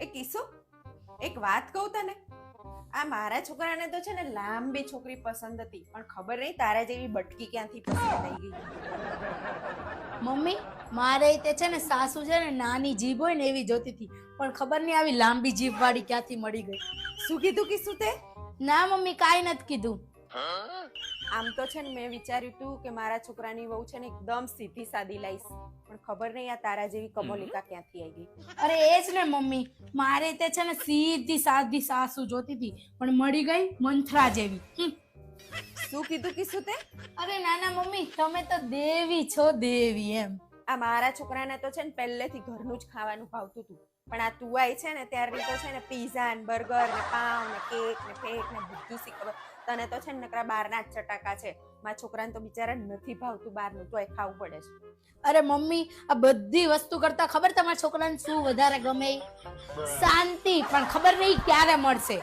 એ કિસ્સો એક વાત કહું તને, આ મારા છોકરાને તો છે ને લાંબી છોકરી પસંદ હતી, પણ ખબર નહીં તારા જેવી બટકી ક્યાંથી પસંદ થઈ ગઈ. મમ્મી મારે તે છે ને સાસુ છે ને નાની જીભ હોય ને એવી જોતી હતી, પણ ખબર નહીં આવી લાંબી જીભ વાળી ક્યાંથી મળી ગઈ. શું કીધું કિસ્સું તે? ના મમ્મી કાંઈ નથી કીધું. આમ તો છે ને મેં વિચાર્યું તું કે મારા છોકરાની વહુ છે ને એકદમ સીધી સાદી લાઈશ, પણ ખબર નહીં આ તારા જેવી કમોલિકા ક્યાંથી આવી ગઈ. અરે એ જ ને મમ્મી, મારે તે છે ને સીધી સાદી સાસુ જોતી હતી, પણ મળી ગઈ મંથરા જેવી. શું કીધું કિસ્સું તે? અરે નાના મમ્મી તમે તો દેવી છો દેવી એમ. આ મારા છોકરાને તો છે ને પહેલેથી ઘરનું જ ખાવાનું ભાવતું હતું, પણ આ તું આઈ છે ને ત્યારની તો છે ને પીઝા ને બર્ગર ને પાવ ને કેક ને ફેક ને બધું શીખવે. તને તો છે ને નકરા બહારના જ ચટાકા છે. મારા છોકરાને તો બિચારા નથી ભાવતું બહારનું, તોય ખાવું પડે છે. અરે મમ્મી આ બધી વસ્તુ કરતા ખબર તમારા છોકરાને શું વધારે ગમે? શાંતિ. પણ ખબર નહીં ક્યારે મળશે.